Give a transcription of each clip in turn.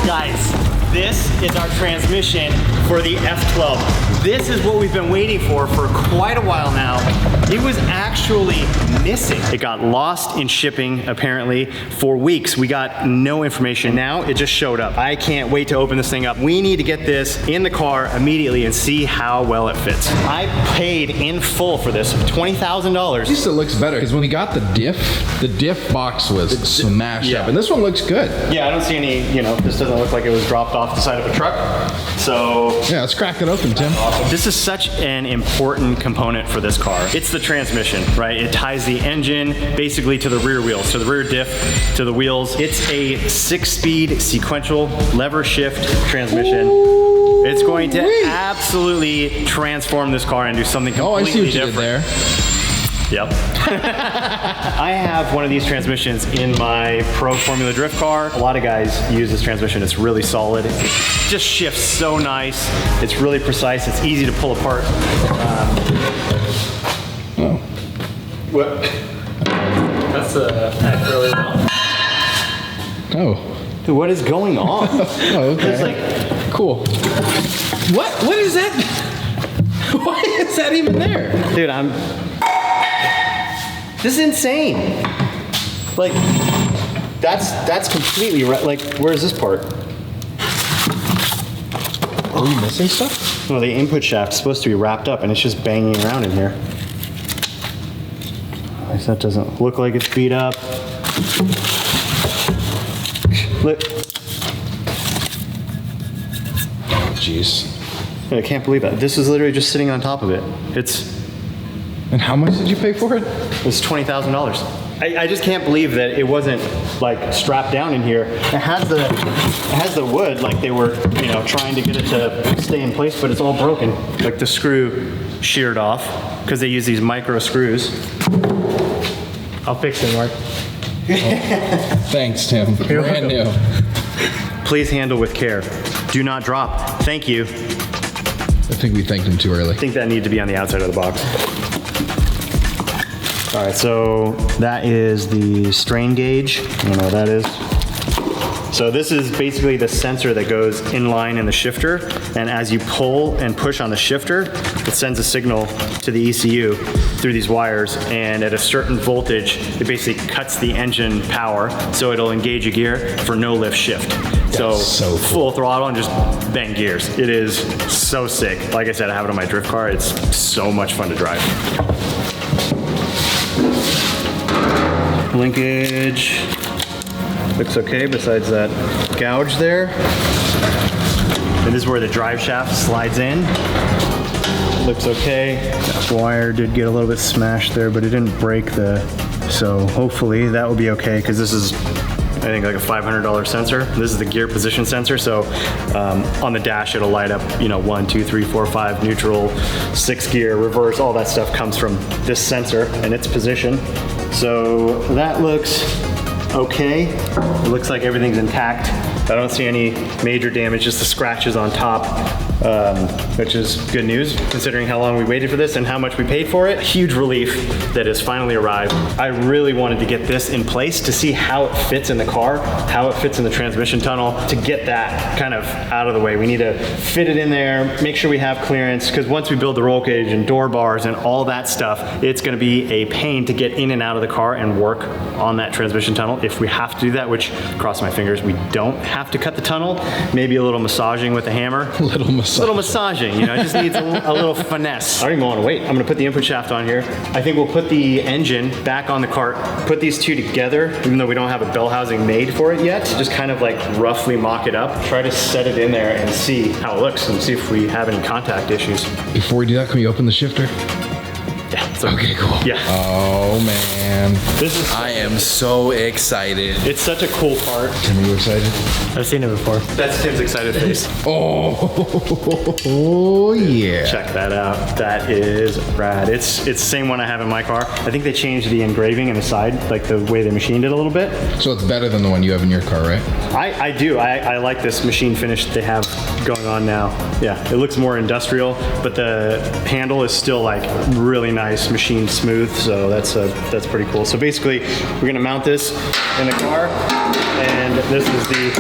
Guys, this is our transmission for the F12. This is what we've been waiting for quite a while now. It was actually missing. It got lost in shipping, apparently, for weeks. We got no information. Now it just showed up. I can't wait to open this thing up. We need to get this in the car immediately and see how well it fits. I paid in full for this, $20,000. At least it looks better, because when we got the diff box was smashed up, and this one looks good. Yeah, I don't see any, this doesn't look like it was dropped off the side of a truck. So yeah, let's crack it open, Tim. This is such an important component for this car. It's the transmission, right? It ties the engine basically to the rear wheels, to the rear diff, to the wheels. It's a 6-speed sequential lever shift transmission. Ooh, it's going to absolutely transform this car and do something completely different. There. Yep. I have one of these transmissions in my Pro Formula Drift car. A lot of guys use this transmission. It's really solid. It just shifts so nice. It's really precise. It's easy to pull apart. What? That's really well. Oh. Dude, what is going on? Oh, okay. It's like, cool. What is that? Why is that even there? Dude, this is insane. Like, that's completely right. Like, where's this part? Are we missing stuff? No, the input shaft's supposed to be wrapped up and it's just banging around in here. At least that doesn't look like it's beat up. Look. Oh, jeez. I can't believe that. This is literally just sitting on top of it. And how much did you pay for it? It was $20,000. I just can't believe that it wasn't like strapped down in here. It has the wood, like they were, trying to get it to stay in place, but it's all broken. Like the screw sheared off because they use these micro screws. I'll fix it, Mark. Thanks, Tim. Brand new. Please handle with care. Do not drop. Thank you. I think we thanked him too early. I think that needed to be on the outside of the box. All right, so that is the strain gauge. I don't know what that is. So this is basically the sensor that goes in line in the shifter, and as you pull and push on the shifter, it sends a signal to the ECU through these wires, and at a certain voltage, it basically cuts the engine power, so it'll engage a gear for no lift shift. So cool. Full throttle and just bang gears. It is so sick. Like I said, I have it on my drift car. It's so much fun to drive. Linkage looks okay besides that gouge there. And this is where the drive shaft slides in. Looks okay. That wire did get a little bit smashed there, but it didn't break so hopefully that will be okay, because this is, I think, like a $500 sensor. This is the gear position sensor, so on the dash it'll light up, 1, 2, 3, 4, 5, neutral, 6 gear, reverse, all that stuff comes from this sensor and its position. So that looks okay. It looks like everything's intact. I don't see any major damage, just the scratches on top, which is good news considering how long we waited for this and how much we paid for it. Huge relief that has finally arrived. I really wanted to get this in place to see how it fits in the car, how it fits in the transmission tunnel. To get that kind of out of the way, we need to fit it in there, make sure we have clearance, because once we build the roll cage and door bars and all that stuff, it's going to be a pain to get in and out of the car and work on that transmission tunnel. If we have to do that, which, cross my fingers, we don't have to cut the tunnel, maybe a little massaging with a hammer. A little massaging, it just needs a little finesse. I don't even want to wait. I'm going to put the input shaft on here. I think we'll put the engine back on the cart, put these two together, even though we don't have a bell housing made for it yet. Just kind of like roughly mock it up, try to set it in there and see how it looks and see if we have any contact issues. Before we do that, can we open the shifter? Yeah. Okay, cool. Yeah. Oh, man. I am so excited. It's such a cool part. Tim, are you excited? I've seen it before. That's Tim's excited face. Oh, yeah. Check that out. That is rad. It's the same one I have in my car. I think they changed the engraving in the side, like the way they machined it a little bit. So it's better than the one you have in your car, right? I do. I like this machine finish they have going on now. Yeah, it looks more industrial, but the handle is still like really nice, machined smooth, so that's pretty cool. So basically, we're gonna mount this in the car, and this is the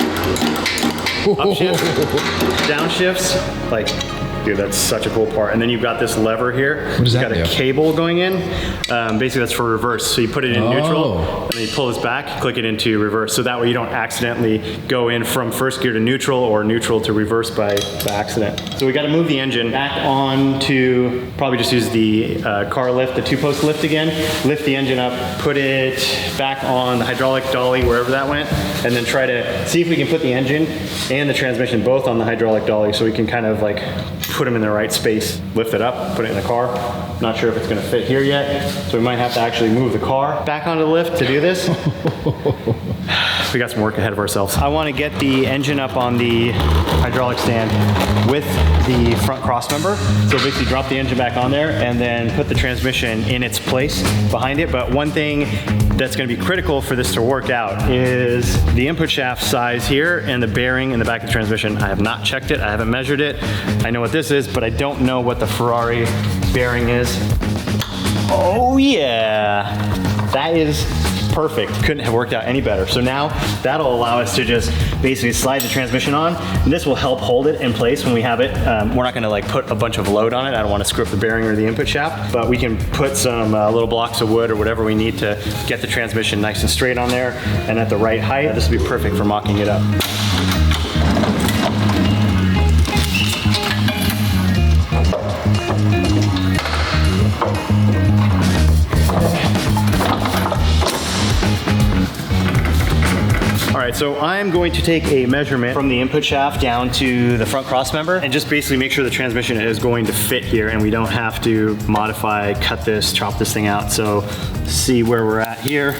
upshifts, downshifts, like, dude, that's such a cool part. And then you've got this lever here. What does that got a do? cable going in. Basically, that's for reverse. So you put it in neutral, Oh. and then you pull this back, click it into reverse. So that way you don't accidentally go in from first gear to neutral or neutral to reverse by accident. So we got to move the engine back on to, probably just use the car lift, the 2-post lift again. Lift the engine up, put it back on the hydraulic dolly, wherever that went, and then try to see if we can put the engine and the transmission both on the hydraulic dolly so we can kind of like put them in the right space. Lift it up, put it in the car. Not sure if it's gonna fit here yet, so we might have to actually move the car back onto the lift to do this. We got some work ahead of ourselves. I wanna get the engine up on the hydraulic stand with the front cross member. So basically drop the engine back on there and then put the transmission in its place behind it. But one thing that's gonna be critical for this to work out is the input shaft size here and the bearing in the back of the transmission. I have not checked it, I haven't measured it. I know what this is, but I don't know what the Ferrari bearing is. Oh yeah, that is perfect. Couldn't have worked out any better. So now that'll allow us to just basically slide the transmission on, and this will help hold it in place when we have it. We're not gonna like put a bunch of load on it. I don't wanna screw up the bearing or the input shaft, but we can put some little blocks of wood or whatever we need to get the transmission nice and straight on there and at the right height. This will be perfect for mocking it up. All right, so I'm going to take a measurement from the input shaft down to the front cross member and just basically make sure the transmission is going to fit here and we don't have to modify, cut this, chop this thing out. So see where we're at here.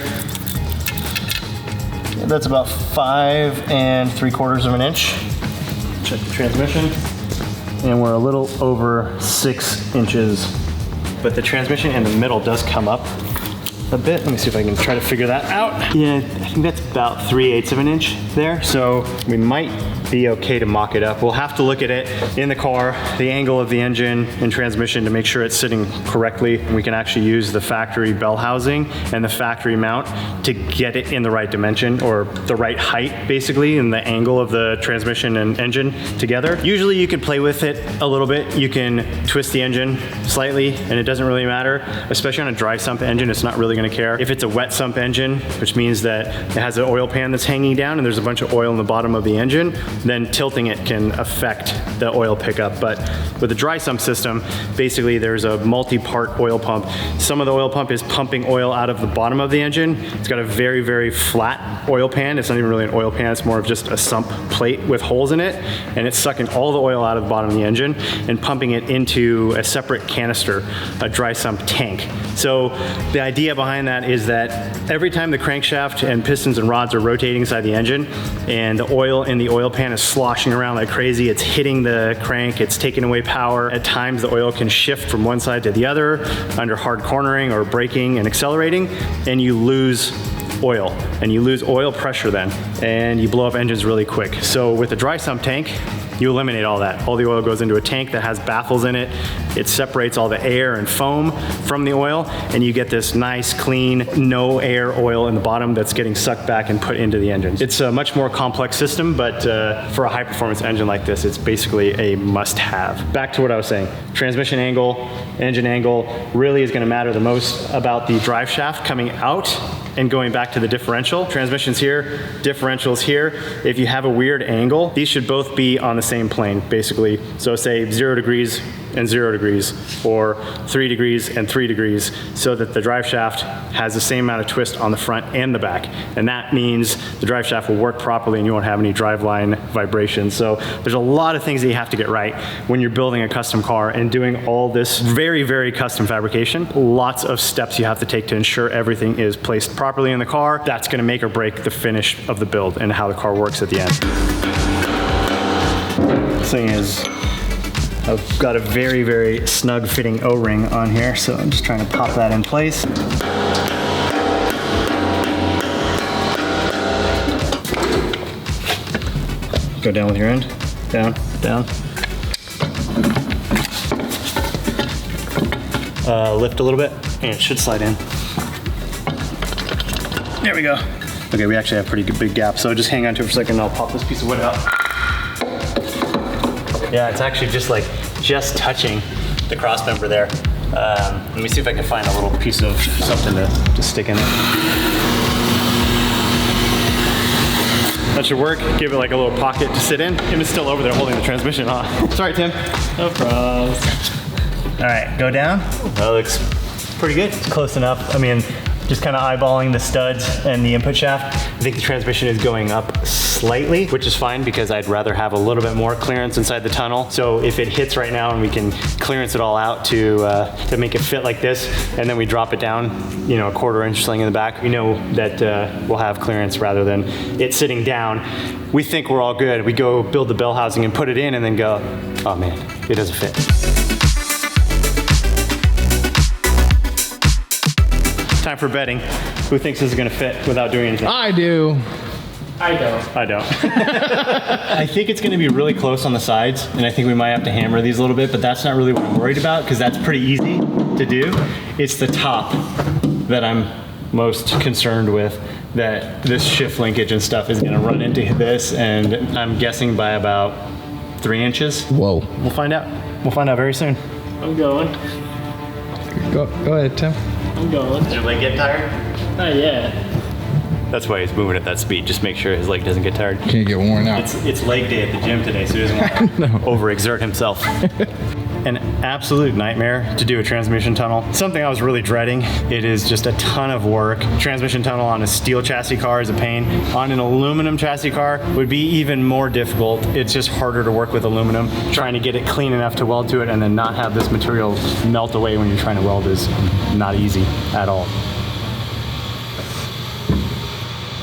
Yeah, that's about 5 3/4 of an inch. Check the transmission. And we're a little over 6 inches. But the transmission in the middle does come up a bit. Let me see if I can try to figure that out. Yeah, I think that's about 3/8 of an inch there. So we might be okay to mock it up. We'll have to look at it in the car, the angle of the engine and transmission to make sure it's sitting correctly. We can actually use the factory bell housing and the factory mount to get it in the right dimension or the right height basically, and the angle of the transmission and engine together. Usually you can play with it a little bit. You can twist the engine slightly and it doesn't really matter, especially on a dry sump engine. It's not really gonna care. If it's a wet sump engine, which means that it has an oil pan that's hanging down and there's a bunch of oil in the bottom of the engine, then tilting it can affect the oil pickup. But with a dry sump system, basically there's a multi-part oil pump. Some of the oil pump is pumping oil out of the bottom of the engine. It's got a very, very flat oil pan. It's not even really an oil pan, it's more of just a sump plate with holes in it. And it's sucking all the oil out of the bottom of the engine and pumping it into a separate canister, a dry sump tank. So the idea behind that is that every time the crankshaft and pistons and rods are rotating inside the engine and the oil in the oil pan is sloshing around like crazy, it's hitting the crank, it's taking away power. At times the oil can shift from one side to the other under hard cornering or braking and accelerating, and you lose oil, and you lose oil pressure then, and you blow up engines really quick. So with a dry sump tank, you eliminate all that. All the oil goes into a tank that has baffles in it. It separates all the air and foam from the oil, and you get this nice, clean, no air oil in the bottom that's getting sucked back and put into the engine. It's a much more complex system, but for a high performance engine like this, it's basically a must have. Back to what I was saying, transmission angle, engine angle really is gonna matter the most about the drive shaft coming out and going back to the differential. Transmission's here, differential's here. If you have a weird angle, these should both be on the same plane, basically. So say 0 degrees and 0 degrees, or 3 degrees and 3 degrees, so that the drive shaft has the same amount of twist on the front and the back. And that means the drive shaft will work properly and you won't have any driveline vibrations. So there's a lot of things that you have to get right when you're building a custom car and doing all this very, very custom fabrication. Lots of steps you have to take to ensure everything is placed properly in the car. That's gonna make or break the finish of the build and how the car works at the end. This thing is, I've got a very, very snug fitting O-ring on here, so I'm just trying to pop that in place. Go down with your end, down, down. Lift a little bit, and it should slide in. There we go. Okay, we actually have a pretty good big gap, so just hang on to it for a second and I'll pop this piece of wood out. Yeah, it's actually just touching the cross member there. Let me see if I can find a little piece of something to stick in it. That should work. Give it like a little pocket to sit in. Tim is still over there holding the transmission on. Sorry, Tim. No problem. All right, go down. That looks pretty good. It's close enough. I mean, just kind of eyeballing the studs and the input shaft. I think the transmission is going up slightly, which is fine because I'd rather have a little bit more clearance inside the tunnel. So if it hits right now and we can clearance it all out to make it fit like this, and then we drop it down, you know, a 1/4 inch sling in the back, we know that we'll have clearance rather than it sitting down. We think we're all good. We go build the bell housing and put it in and then go, oh man, it doesn't fit. Time for betting. Who thinks this is gonna fit without doing anything? I do. I don't. I think it's gonna be really close on the sides, and I think we might have to hammer these a little bit, but that's not really what I'm worried about, because that's pretty easy to do. It's the top that I'm most concerned with, that this shift linkage and stuff is gonna run into this, and I'm guessing by about 3 inches. Whoa. We'll find out. We'll find out very soon. I'm going. Go ahead, Tim. I'm going. Did your leg get tired? Not yet. That's why he's moving at that speed. Just make sure his leg doesn't get tired. Can't get worn out. It's leg day at the gym today, so he doesn't want to overexert himself. An absolute nightmare to do a transmission tunnel. Something I was really dreading. It is just a ton of work. Transmission tunnel on a steel chassis car is a pain. On an aluminum chassis car would be even more difficult. It's just harder to work with aluminum. Trying to get it clean enough to weld to it and then not have this material melt away when you're trying to weld is not easy at all.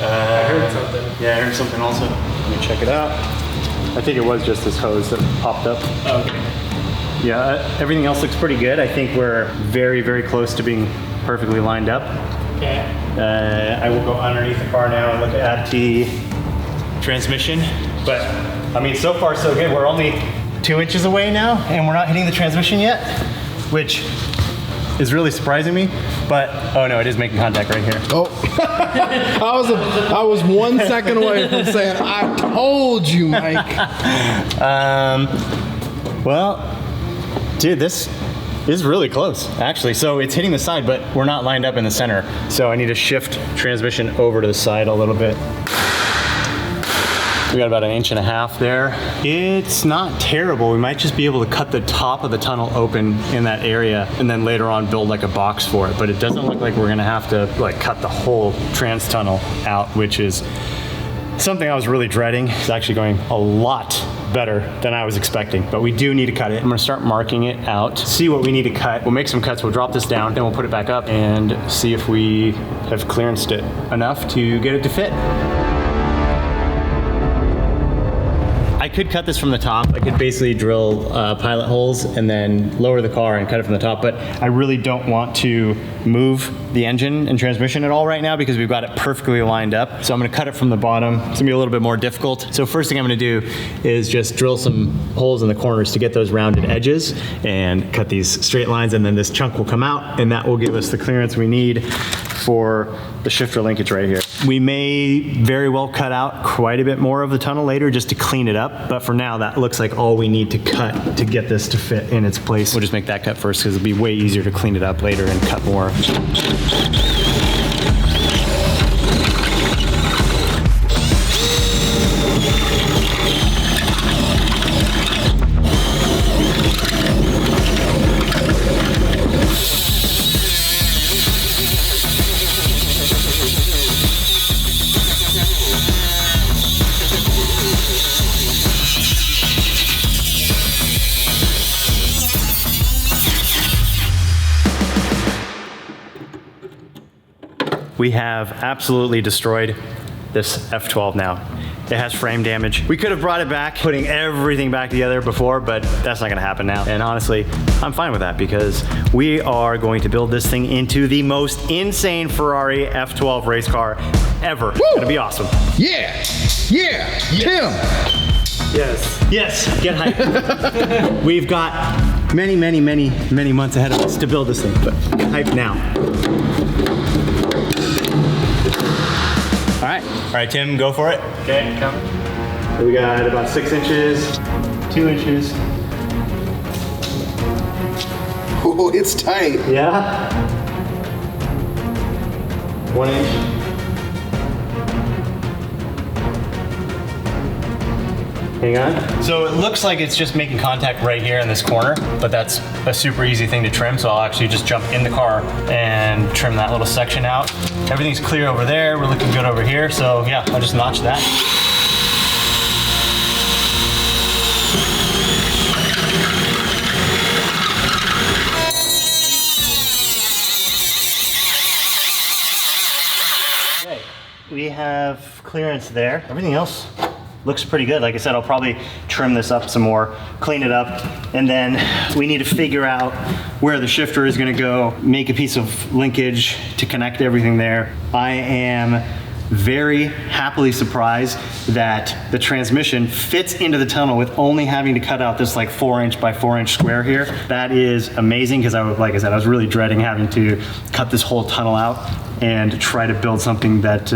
I heard something. Yeah, I heard something also. Let me check it out. I think it was just this hose that popped up. Oh, okay. Yeah, everything else looks pretty good. I think we're very, very close to being perfectly lined up. Okay. I will go underneath the car now and look at the transmission. But, I mean, so far so good. We're only 2 inches away now, and we're not hitting the transmission yet, which is really surprising me. But, oh no, it is making contact right here. Oh, I was 1 second away from saying, I told you, Mike. Well, dude, this is really close, actually. So it's hitting the side, but we're not lined up in the center. So I need to shift transmission over to the side a little bit. We got about 1.5 inches there. It's not terrible. We might just be able to cut the top of the tunnel open in that area and then later on build like a box for it. But it doesn't look like we're gonna have to like cut the whole trans tunnel out, which is something I was really dreading. It's actually going a lot better than I was expecting, but we do need to cut it. I'm gonna start marking it out, see what we need to cut. We'll make some cuts, we'll drop this down, then we'll put it back up and see if we have clearanced it enough to get it to fit. I could cut this from the top. I could basically drill pilot holes and then lower the car and cut it from the top, but I really don't want to move the engine and transmission at all right now because we've got it perfectly lined up. So I'm gonna cut it from the bottom. It's gonna be a little bit more difficult. So first thing I'm gonna do is just drill some holes in the corners to get those rounded edges and cut these straight lines, and then this chunk will come out and that will give us the clearance we need for the shifter linkage right here. We may very well cut out quite a bit more of the tunnel later just to clean it up, but for now that looks like all we need to cut to get this to fit in its place. We'll just make that cut first because it'll be way easier to clean it up later and cut more. We have absolutely destroyed this F12 now. It has frame damage. We could have brought it back, putting everything back together before, but that's not gonna happen now. And honestly, I'm fine with that because we are going to build this thing into the most insane Ferrari F12 race car ever. Woo! It's gonna be awesome. Yeah, yeah, Tim. Yes. Yes, get hyped. We've got many months ahead of us to build this thing, but get hyped now. All right, Tim, go for it. Okay, come. We got about 6 inches, 2 inches. Oh, it's tight. Yeah. 1 inch. Hang on. So it looks like it's just making contact right here in this corner, but that's a super easy thing to trim. So I'll actually just jump in the car and trim that little section out. Everything's clear over there. We're looking good over here. So yeah, I'll just notch that. Okay, we have clearance there. Everything else looks pretty good. Like I said, I'll probably trim this up some more, clean it up, and then we need to figure out where the shifter is gonna go, make a piece of linkage to connect everything there. I am very happily surprised that the transmission fits into the tunnel with only having to cut out this like 4-inch by 4-inch square here. That is amazing because like I said, I was really dreading having to cut this whole tunnel out and try to build something that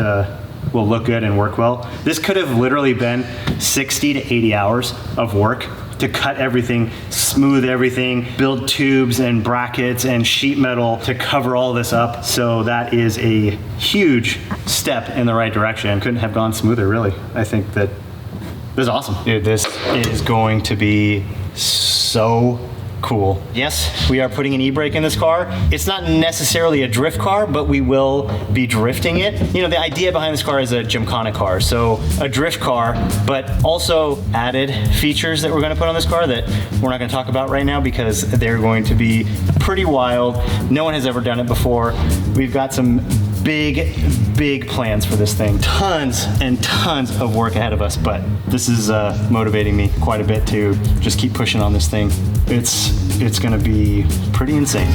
will look good and work well. This could have literally been 60 to 80 hours of work to cut everything, smooth everything, build tubes and brackets and sheet metal to cover all this up. So that is a huge step in the right direction. Couldn't have gone smoother, really. I think that this is awesome. Dude, this is going to be so cool. Yes, we are putting an e-brake in this car. It's not necessarily a drift car, but we will be drifting it. You know, the idea behind this car is a Gymkhana car, so a drift car, but also added features that we're gonna put on this car that we're not gonna talk about right now because they're going to be pretty wild. No one has ever done it before. We've got some big plans for this thing. Tons and tons of work ahead of us, but this is motivating me quite a bit to just keep pushing on this thing. It's gonna be pretty insane.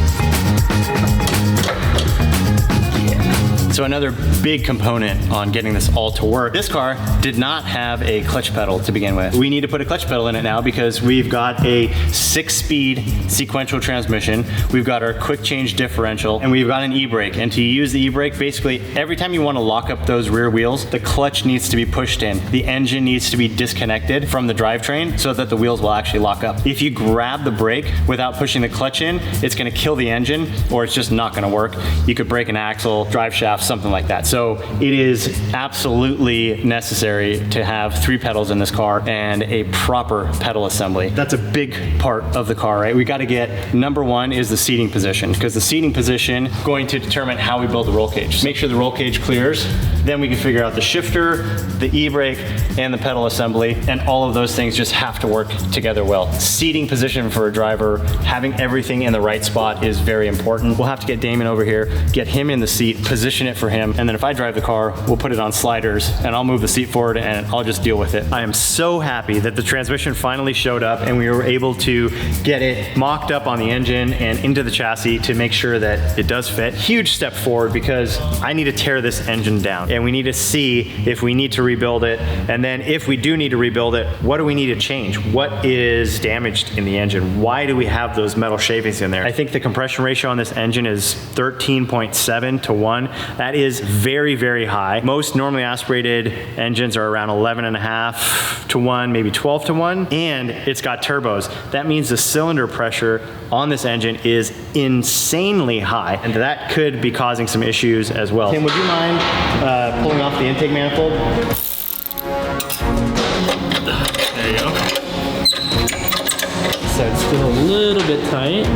So another big component on getting this all to work, this car did not have a clutch pedal to begin with. We need to put a clutch pedal in it now because we've got a 6-speed sequential transmission, we've got our quick change differential, and we've got an e-brake. And to use the e-brake, basically every time you want to lock up those rear wheels, the clutch needs to be pushed in. The engine needs to be disconnected from the drivetrain so that the wheels will actually lock up. If you grab the brake without pushing the clutch in, it's going to kill the engine or it's just not going to work. You could break an axle, drive shaft, something like that. So it is absolutely necessary to have 3 pedals in this car and a proper pedal assembly. That's a big part of the car, right? We got to get, number 1 is the seating position, because the seating position going to determine how we build the roll cage. Make sure the roll cage clears, then we can figure out the shifter, the e-brake, and the pedal assembly, and all of those things just have to work together well. Seating position for a driver, having everything in the right spot is very important. We'll have to get Damon over here, get him in the seat, position it for him, and then if I drive the car, we'll put it on sliders and I'll move the seat forward and I'll just deal with it. I am so happy that the transmission finally showed up and we were able to get it mocked up on the engine and into the chassis to make sure that it does fit. Huge step forward because I need to tear this engine down and we need to see if we need to rebuild it, and then if we do need to rebuild it, what do we need to change? What is damaged in the engine? Why do we have those metal shavings in there? I think the compression ratio on this engine is 13.7 to 1. That is very, very high. Most normally aspirated engines are around 11.5 to 1, maybe 12 to 1, and it's got turbos. That means the cylinder pressure on this engine is insanely high, and that could be causing some issues as well. Tim, would you mind pulling off the intake manifold? There you go. So it's still a little bit tight.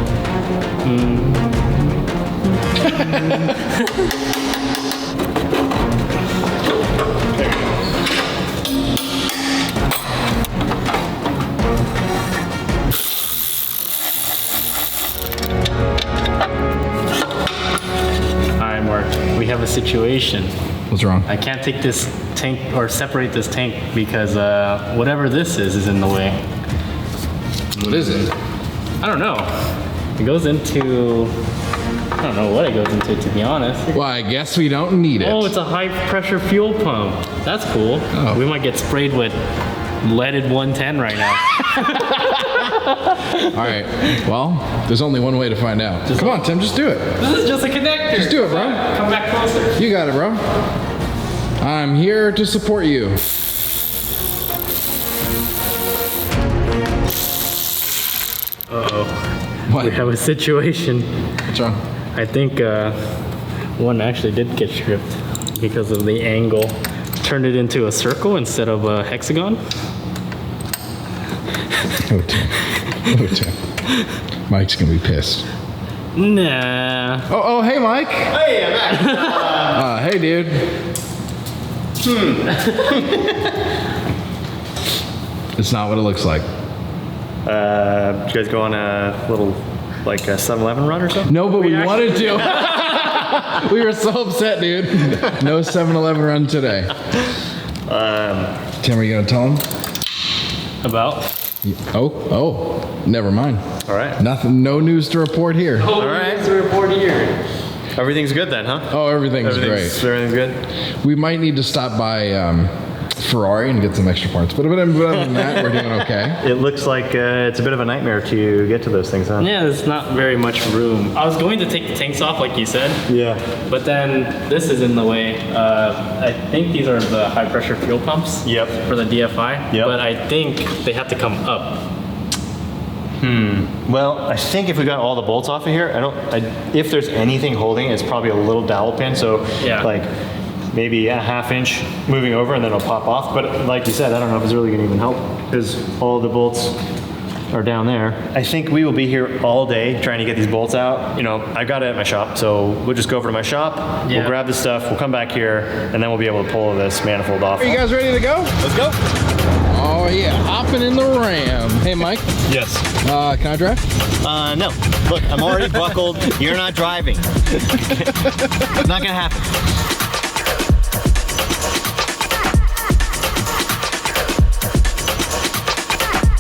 Alright, Mark, we have a situation. What's wrong? I can't take this tank or separate this tank because whatever this is in the way. What is it? I don't know. It goes into, I don't know what it goes into, to be honest. Well, I guess we don't need it. Oh, it's a high pressure fuel pump. That's cool. Oh. We might get sprayed with leaded 110 right now. All right. Well, there's only one way to find out. Come on, Tim, just do it. This is just a connector. Just do it, bro. Come back closer. You got it, bro. I'm here to support you. What? We have a situation. What's wrong? I think one actually did get stripped because of the angle. Turned it into a circle instead of a hexagon. Oh, Tim. Oh, Tim. Mike's gonna be pissed. Nah. Oh, hey, Mike. Hey, I'm back. Hey, dude. It's not what it looks like. Did you guys go on a little, like a 7-Eleven run or something? No, but we wanted to. We were so upset, dude. No 7-Eleven run today. Tim, are you gonna tell him? About? Oh, never mind. All right. Nothing. No news to report here. All right. To report here. Everything's good then, huh? Oh, everything's great. Everything's good? We might need to stop by Ferrari and get some extra parts, but other than that, we're doing okay. It looks like it's a bit of a nightmare to get to those things, huh? Yeah, there's not very much room. I was going to take the tanks off like you said. Yeah. But then this is in the way. I think these are the high pressure fuel pumps. Yep. For the DFI. Yep. But I think they have to come up. Well, I think if we got all the bolts off of here, if there's anything holding it, it's probably a little dowel pin. So Yeah. like maybe a ½ inch moving over and then it'll pop off. But like you said, I don't know if it's really gonna even help because all the bolts are down there. I think we will be here all day trying to get these bolts out. You know, I got it at my shop, so we'll just go over to my shop, Yeah. we'll grab the stuff, we'll come back here, and then we'll be able to pull this manifold off. Are you guys ready to go? Let's go. Oh yeah, hopping in the Ram. Hey, Mike. Yes. Can I drive? No. Look, I'm already buckled. You're not driving. It's not gonna happen.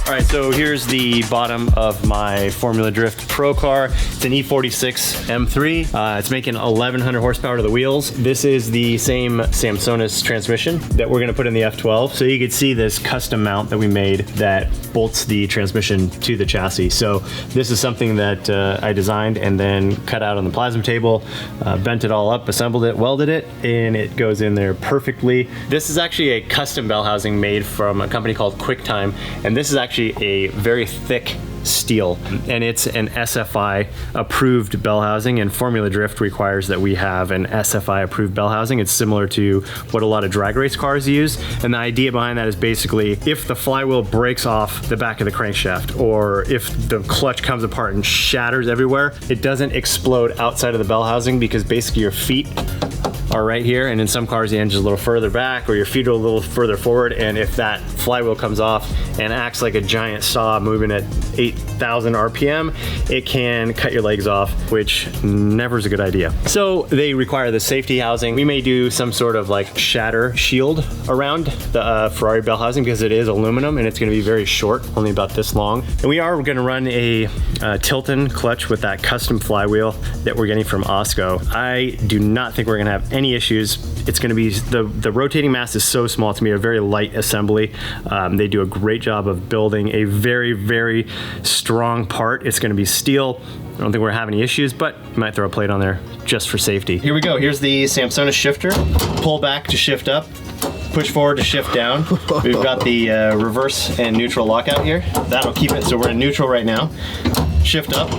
All right, so here's the bottom of my Formula Drift Pro car. It's an E46 M3. It's making 1,100 horsepower to the wheels. This is the same Samsonis transmission that we're gonna put in the F12. So you can see this custom mount that we made that bolts the transmission to the chassis. So this is something that I designed and then cut out on the plasma table, bent it all up, assembled it, welded it, and it goes in there perfectly. This is actually a custom bell housing made from a company called QuickTime, and this is actually a very thick steel, and it's an SFI approved bell housing, and Formula Drift requires that we have an SFI approved bell housing. It's similar to what a lot of drag race cars use, and the idea behind that is basically if the flywheel breaks off the back of the crankshaft, or if the clutch comes apart and shatters everywhere, it doesn't explode outside of the bell housing, because basically your feet are right here, and in some cars the engine's a little further back, or your feet are a little further forward, and if that flywheel comes off and acts like a giant saw moving at 8,000 RPM, it can cut your legs off, which never is a good idea. So they require the safety housing. We may do some sort of like shatter shield around the Ferrari bell housing, because it is aluminum and it's gonna be very short, only about this long. And we are gonna run a Tilton clutch with that custom flywheel that we're getting from Osco. I do not think we're gonna have any issues. It's gonna be, the rotating mass is so small, it's gonna be a very light assembly. They do a great job of building a very, very strong part. It's gonna be steel. I don't think we're having any issues, but you might throw a plate on there just for safety. Here we go. Here's the Samsonis shifter. Pull back to shift up, push forward to shift down. We've got the reverse and neutral lockout here. That'll keep it, so we're in neutral right now. Shift up,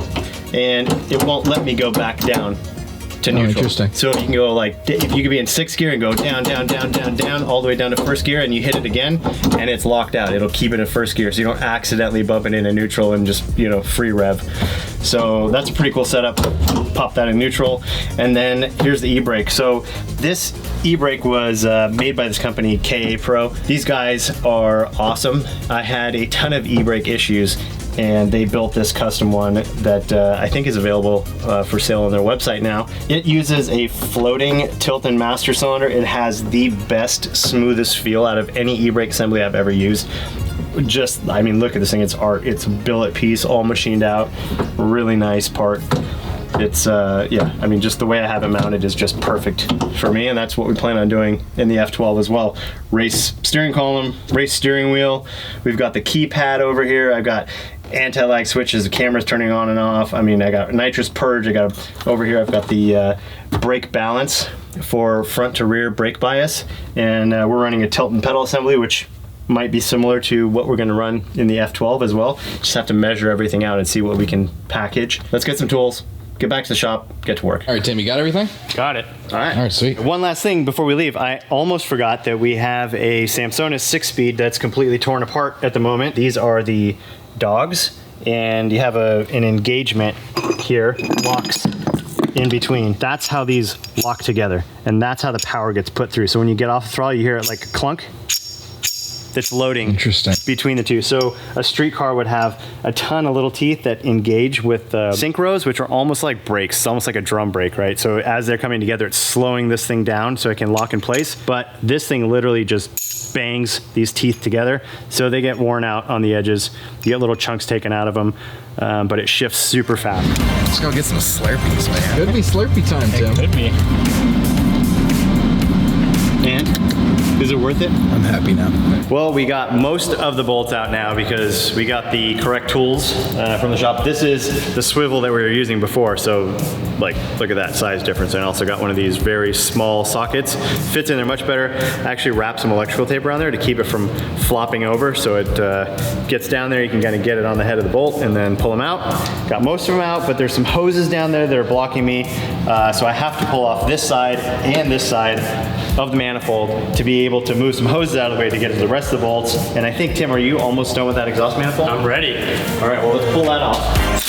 and it won't let me go back down to neutral. Interesting. So if you can go like, if you could be in 6th gear and go down, down, down, down, down, all the way down to 1st gear, and you hit it again, and it's locked out. It'll keep it in 1st gear, so you don't accidentally bump it into neutral and just, you know, free rev. So that's a pretty cool setup. Pop that in neutral, and then here's the e-brake. So this e-brake was made by this company, KA Pro. These guys are awesome. I had a ton of e-brake issues, and they built this custom one that I think is available for sale on their website now. It uses a floating Tilton master cylinder. It has the best, smoothest feel out of any e-brake assembly I've ever used. Just, I mean, look at this thing, it's art. It's a billet piece, all machined out, really nice part. It's, yeah, I mean, just the way I have it mounted is just perfect for me, and that's what we plan on doing in the F12 as well. Race steering column, race steering wheel. We've got the keypad over here. I've got anti-lag switches, the camera's turning on and off. I mean, I got nitrous purge. I got, over here, I've got the brake balance for front to rear brake bias, and we're running a Tilton pedal assembly, which might be similar to what we're gonna run in the F12 as well. Just have to measure everything out and see what we can package. Let's get some tools, get back to the shop, get to work. All right, Tim, you got everything? Got it. All right. All right, sweet. One last thing before we leave, I almost forgot that we have a Samsonis 6-speed that's completely torn apart at the moment. These are the dogs, and you have an engagement here, locks in between. That's how these lock together, and that's how the power gets put through. So when you get off the throttle, you hear it like a clunk. That's loading Interesting. between the two. So a street car would have a ton of little teeth that engage with the synchros, which are almost like brakes. It's almost like a drum brake, right? So as they're coming together, it's slowing this thing down so it can lock in place. But this thing literally just bangs these teeth together. So they get worn out on the edges. You get little chunks taken out of them, but it shifts super fast. Let's go get some Slurpees, man. Could be Slurpee time, Tim. Could be. And is it worth it? I'm happy now. Well, we got most of the bolts out now because we got the correct tools from the shop. This is the swivel that we were using before, so like, look at that size difference. And I also got one of these very small sockets. Fits in there much better. I actually wrapped some electrical tape around there to keep it from flopping over, so it gets down there. You can kind of get it on the head of the bolt and then pull them out. Got most of them out, but there's some hoses down there that are blocking me, so I have to pull off this side and this side of the manifold to be able to move some hoses out of the way to get to the rest of the bolts. And I think, Tim, are you almost done with that exhaust manifold? I'm ready. All right, well, let's pull that off.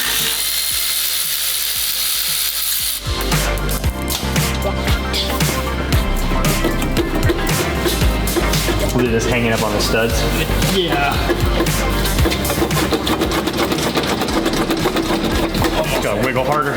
They're just hanging up on the studs. Yeah. Gotta wiggle harder.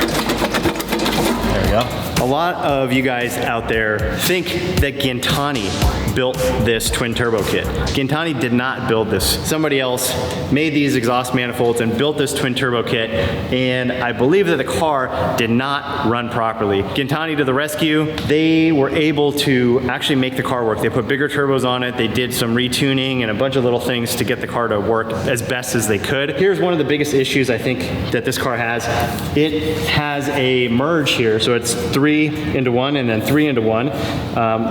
There we go. A lot of you guys out there think that Gintani built this twin turbo kit. Gintani did not build this. Somebody else made these exhaust manifolds and built this twin turbo kit, and I believe that the car did not run properly. Gintani to the rescue. They were able to actually make the car work. They put bigger turbos on it. They did some retuning and a bunch of little things to get the car to work as best as they could. Here's one of the biggest issues I think that this car has. It has a merge here, so it's 3 into 1 and then 3 into 1.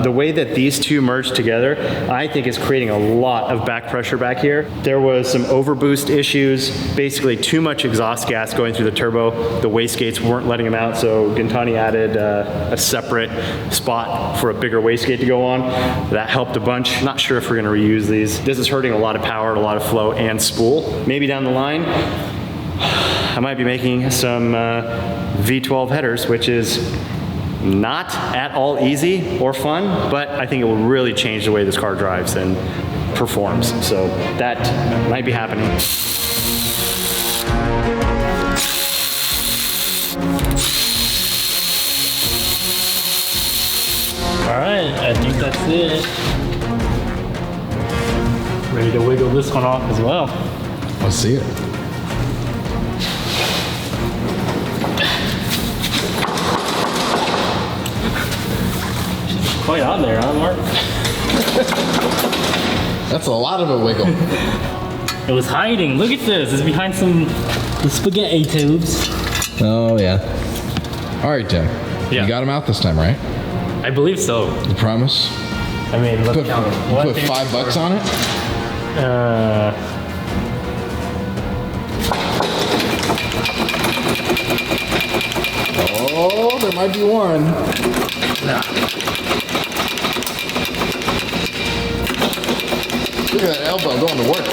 The way that these two merge together, I think is creating a lot of back pressure back here. There was some overboost issues, basically too much exhaust gas going through the turbo. The wastegates weren't letting them out, so Gintani added a separate spot for a bigger wastegate to go on. That helped a bunch. Not sure if we're gonna reuse these. This is hurting a lot of power, a lot of flow and spool. Maybe down the line, I might be making some V12 headers, which is not at all easy or fun, but I think it will really change the way this car drives and performs. So that might be happening. All right, I think that's it. Ready to wiggle this one off as well. Let's see it. Quite on there, huh, Mark? That's a lot of a wiggle. It was hiding. Look at this. It's behind the spaghetti tubes. Oh, yeah. All right, Tim. Yeah. You got him out this time, right? I believe so. You promise? I mean, look. Put $5 on it? Oh, there might be one. Look at that elbow going to work.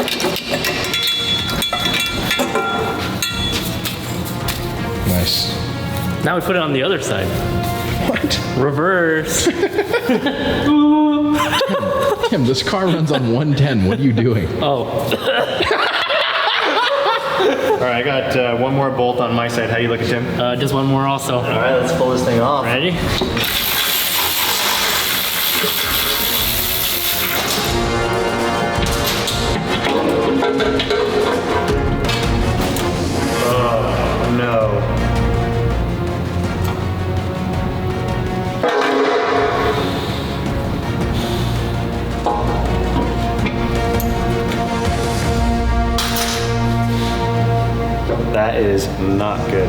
Nice. Now we put it on the other side. What? Reverse. Tim, this car runs on 110. What are you doing? Oh. All right, I got one more bolt on my side. How you looking, Tim? Just one more also. All right, let's pull this thing off. Ready? No. That is not good.